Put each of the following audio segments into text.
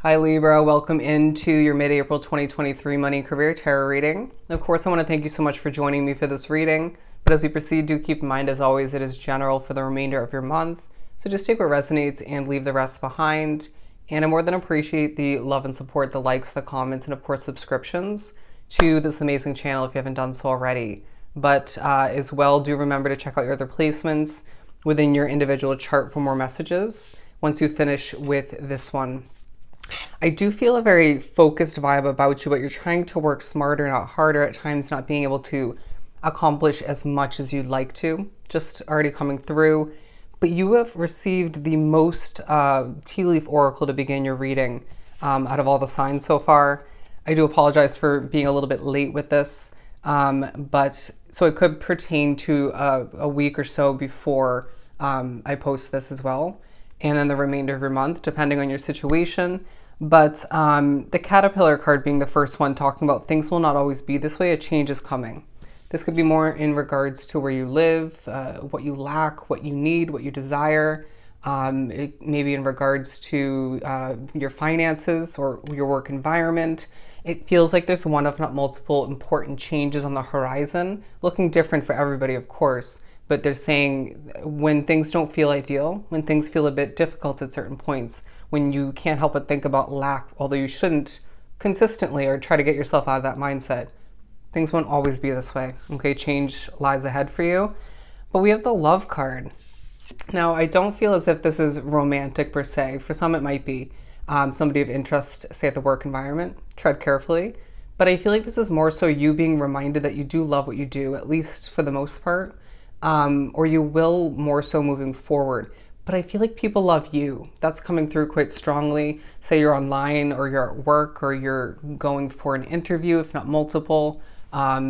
Hi Libra, welcome into your mid-April 2023 Money Career Tarot reading. Of course, I want to thank you so much for joining me for this reading, but as we proceed, do keep in mind, as always, it is general for the remainder of your month, so just take what resonates and leave the rest behind. And I more than appreciate the love and support, the likes, the comments, and of course subscriptions to this amazing channel if you haven't done so already. But as well, do remember to check out your other placements within your individual chart for more messages once you finish with this one. I do feel a very focused vibe about you, but you're trying to work smarter, not harder, at times not being able to accomplish as much as you'd like to, just already coming through. But you have received the most tea leaf oracle to begin your reading out of all the signs so far. I do apologize for being a little bit late with this, but so it could pertain to a week or so before I post this as well, and then the remainder of your month, depending on your situation. But the Caterpillar card being the first one, talking about things will not always be this way, a change is coming. This could be more in regards to where you live, what you lack, what you need, what you desire. It may be in regards to your finances or your work environment. It feels like there's one, if not multiple, important changes on the horizon, looking different for everybody, of course. But they're saying when things don't feel ideal, when things feel a bit difficult at certain points, when you can't help but think about lack, although you shouldn't consistently, or try to get yourself out of that mindset, things won't always be this way, okay? Change lies ahead for you. But we have the Love card. Now, I don't feel as if this is romantic per se. For some, it might be somebody of interest, say at the work environment. Tread carefully. But I feel like this is more so you being reminded that you do love what you do, at least for the most part. Or you will more so moving forward. But I feel like people love you. That's coming through quite strongly. Say you're online, or you're at work, or you're going for an interview, if not multiple.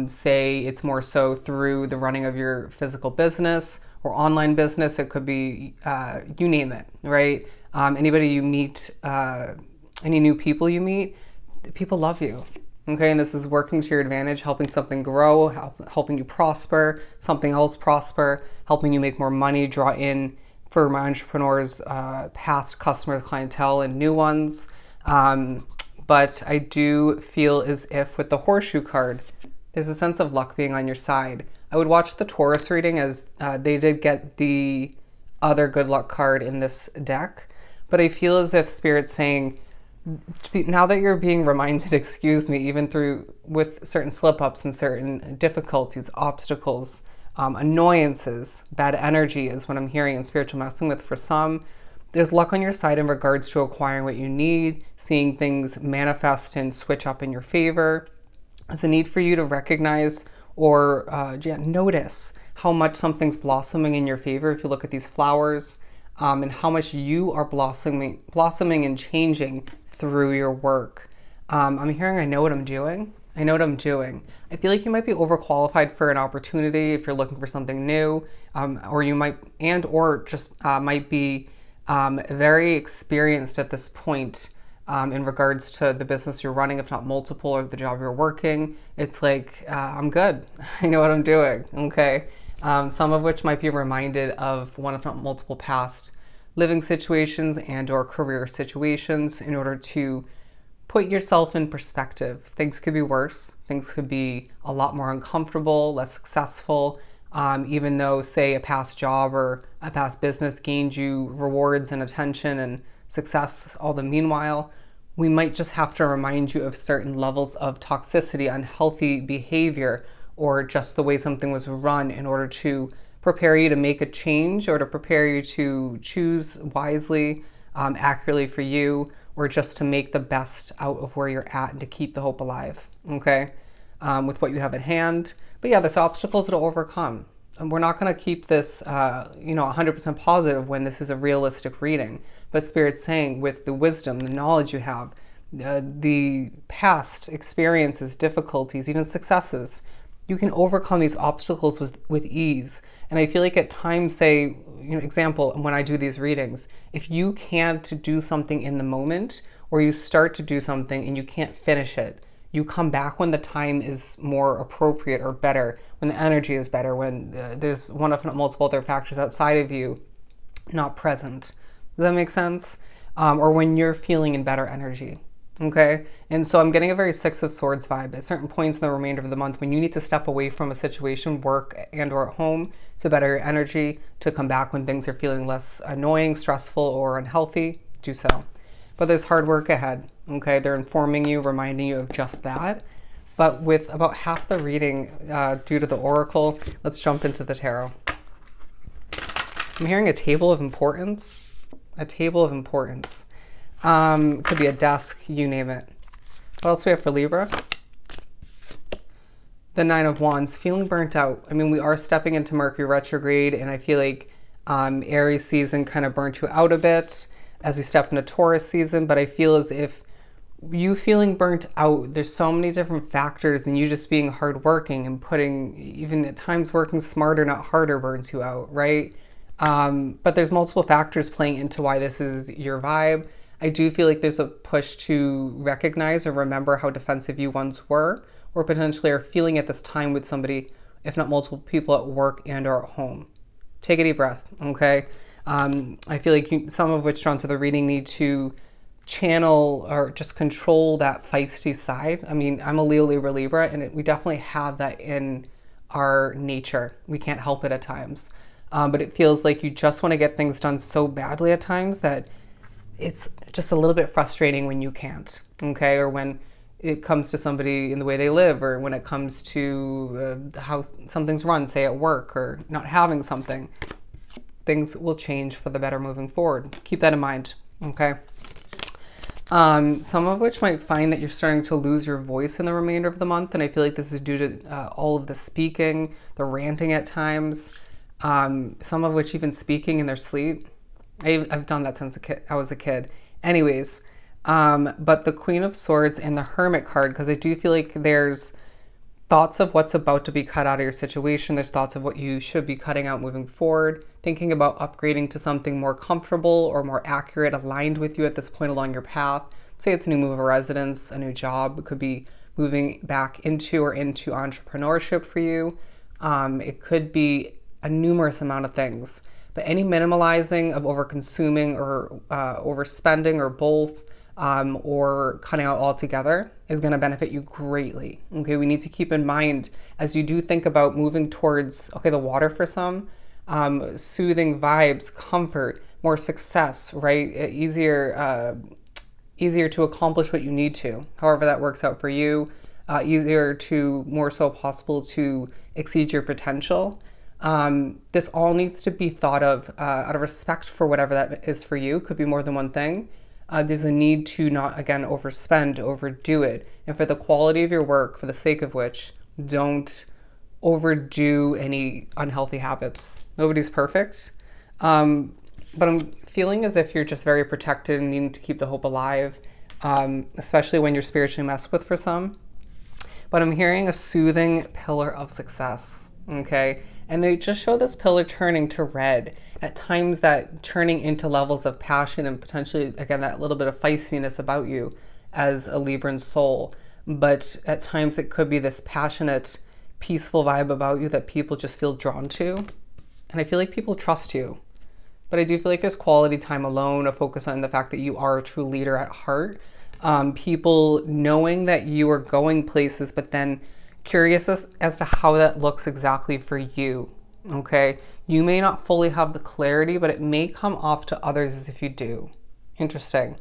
Say it's more so through the running of your physical business or online business. It could be, you name it, right? Anybody you meet, any new people you meet, people love you. Okay, and this is working to your advantage, helping something grow, helping you prosper, something else prosper, helping you make more money, draw in, for my entrepreneurs, past customers, clientele, and new ones. But I do feel as if with the Horseshoe card, there's a sense of luck being on your side. I would watch the Taurus reading, as they did get the other good luck card in this deck. But I feel as if Spirit's saying, now that you're being reminded, excuse me, even through with certain slip-ups and certain difficulties, obstacles, annoyances, bad energy is what I'm hearing in spiritual messing with for some. There's luck on your side in regards to acquiring what you need, seeing things manifest and switch up in your favor. There's a need for you to recognize or notice how much something's blossoming in your favor if you look at these flowers, and how much you are blossoming and changing through your work. I'm hearing, I know what I'm doing. I know what I'm doing. I feel like you might be overqualified for an opportunity if you're looking for something new, or you might, might be very experienced at this point in regards to the business you're running, if not multiple, or the job you're working. It's like, I'm good. I know what I'm doing, okay? Some of which might be reminded of one, if not multiple, past living situations and or career situations in order to put yourself in perspective. Things could be worse. Things could be a lot more uncomfortable, less successful, even though, say, a past job or a past business gained you rewards and attention and success all the meanwhile. We might just have to remind you of certain levels of toxicity, unhealthy behavior, or just the way something was run in order to prepare you to make a change, or to prepare you to choose wisely, accurately for you, or just to make the best out of where you're at and to keep the hope alive, okay, with what you have at hand. But yeah, there's obstacles to overcome. And we're not going to keep this, 100% positive when this is a realistic reading. But Spirit's saying, with the wisdom, the knowledge you have, the past experiences, difficulties, even successes, you can overcome these obstacles with ease. And I feel like at times, say, example, when I do these readings, if you can't do something in the moment, or you start to do something and you can't finish it, you come back when the time is more appropriate or better, when the energy is better, when there's one, if not multiple other factors outside of you not present. Does that make sense? or when you're feeling in better energy. Okay, and so I'm getting a very Six of Swords vibe at certain points in the remainder of the month when you need to step away from a situation, work and or at home, to better your energy, to come back when things are feeling less annoying, stressful, or unhealthy. Do so. But there's hard work ahead. Okay, they're informing you, reminding you of just that. But with about half the reading due to the oracle, let's jump into the tarot. I'm hearing a table of importance. A table of importance. Could be a desk, you name it. What else do we have for Libra? The Nine of Wands, feeling burnt out. I mean, we are stepping into Mercury retrograde, and I feel like Aries season kind of burnt you out a bit as we step into Taurus season, but I feel as if you feeling burnt out, there's so many different factors, and you just being hardworking and putting, even at times working smarter, not harder, burns you out, right? But there's multiple factors playing into why this is your vibe. I do feel like there's a push to recognize or remember how defensive you once were, or potentially are feeling at this time with somebody, if not multiple people at work and or at home. Take a deep breath, okay? I feel like some of which drawn to the reading need to channel or just control that feisty side. I mean, I'm a Leo, Libra, and we definitely have that in our nature. We can't help it at times. But it feels like you just want to get things done so badly at times that it's just a little bit frustrating when you can't, okay? Or when it comes to somebody in the way they live, or when it comes to how something's run, say at work, or not having something. Things will change for the better moving forward. Keep that in mind, okay? Some of which might find that you're starting to lose your voice in the remainder of the month, and I feel like this is due to all of the speaking, the ranting at times, some of which even speaking in their sleep. I've done that since I was a kid. Anyways, but the Queen of Swords and the Hermit card, because I do feel like there's thoughts of what's about to be cut out of your situation. There's thoughts of what you should be cutting out moving forward, thinking about upgrading to something more comfortable or more accurate, aligned with you at this point along your path. Say it's a new move of residence, a new job. It could be moving back into entrepreneurship for you. It could be a numerous amount of things. But any minimalizing of over-consuming or overspending or both, or cutting out altogether is going to benefit you greatly. Okay, we need to keep in mind as you do think about moving towards, okay, the water for some, soothing vibes, comfort, more success, right? Easier to accomplish what you need to, however that works out for you, easier to more so possible to exceed your potential. This all needs to be thought of out of respect for whatever that is for you. Could be more than one thing. There's a need to not, again, overspend, overdo it. And for the quality of your work, for the sake of which, don't overdo any unhealthy habits. Nobody's perfect. But I'm feeling as if you're just very protected and needing to keep the hope alive, especially when you're spiritually messed with for some. But I'm hearing a soothing pillar of success, okay? And they just show this pillar turning to red. At times that turning into levels of passion and potentially, again, that little bit of feistiness about you as a Libran soul. But at times it could be this passionate, peaceful vibe about you that people just feel drawn to. And I feel like people trust you. But I do feel like there's quality time alone, a focus on the fact that you are a true leader at heart. People knowing that you are going places, but then curious as to how that looks exactly for you, okay? You may not fully have the clarity, but it may come off to others as if you do. Interesting.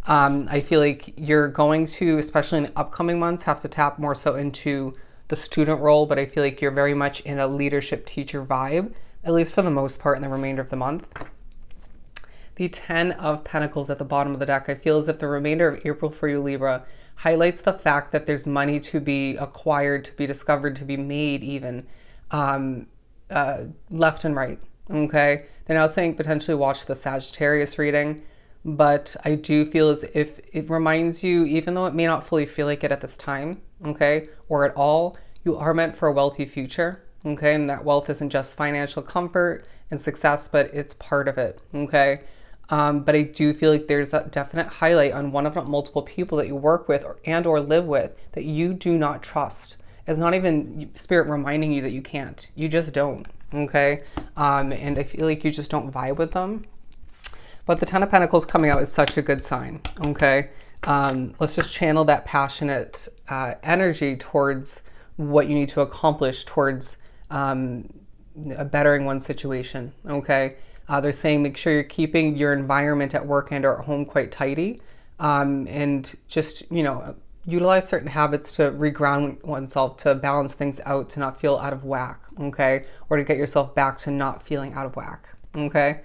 I feel like you're going to, especially in the upcoming months, have to tap more so into the student role, but I feel like you're very much in a leadership teacher vibe, at least for the most part in the remainder of the month. The 10 of Pentacles at the bottom of the deck, I feel as if the remainder of April for you, Libra, highlights the fact that there's money to be acquired, to be discovered, to be made even, left and right, okay? They're now saying potentially watch the Sagittarius reading, but I do feel as if it reminds you, even though it may not fully feel like it at this time, okay, or at all, you are meant for a wealthy future, okay? And that wealth isn't just financial comfort and success, but it's part of it, okay? But I do feel like there's a definite highlight on one of not multiple people that you work with or live with that you do not trust. It's not even spirit reminding you that you can't. You just don't, okay? And I feel like you just don't vibe with them. But the Ten of Pentacles coming out is such a good sign, okay? Let's just channel that passionate energy towards what you need to accomplish, towards bettering one's situation, okay? They're saying make sure you're keeping your environment at work and or at home quite tidy, and just, you know, utilize certain habits to reground oneself, to balance things out, to not feel out of whack, okay? Or to get yourself back to not feeling out of whack, okay?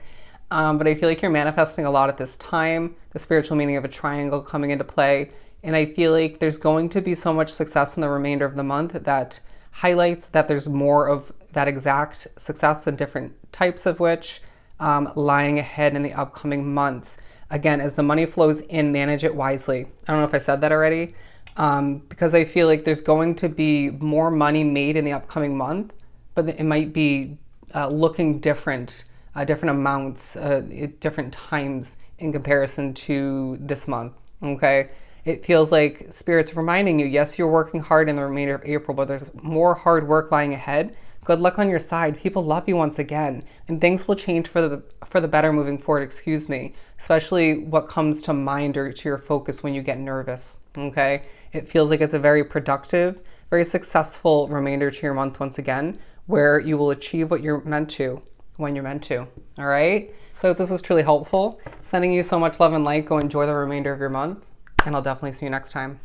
But I feel like you're manifesting a lot at this time, the spiritual meaning of a triangle coming into play. And I feel like there's going to be so much success in the remainder of the month that highlights that there's more of that exact success and different types of which lying ahead in the upcoming months. Again, as the money flows in, manage it wisely. I don't know if I said that already, because I feel like there's going to be more money made in the upcoming month, but it might be looking different, different amounts at different times in comparison to this month, okay? It feels like Spirit's reminding you, yes, you're working hard in the remainder of April, but there's more hard work lying ahead. Good luck on your side. People love you once again, and things will change for the better moving forward, excuse me, especially what comes to mind or to your focus when you get nervous, okay? It feels like it's a very productive, very successful remainder to your month once again, where you will achieve what you're meant to when you're meant to, all right? So if this was truly helpful, sending you so much love and light. Go enjoy the remainder of your month, and I'll definitely see you next time.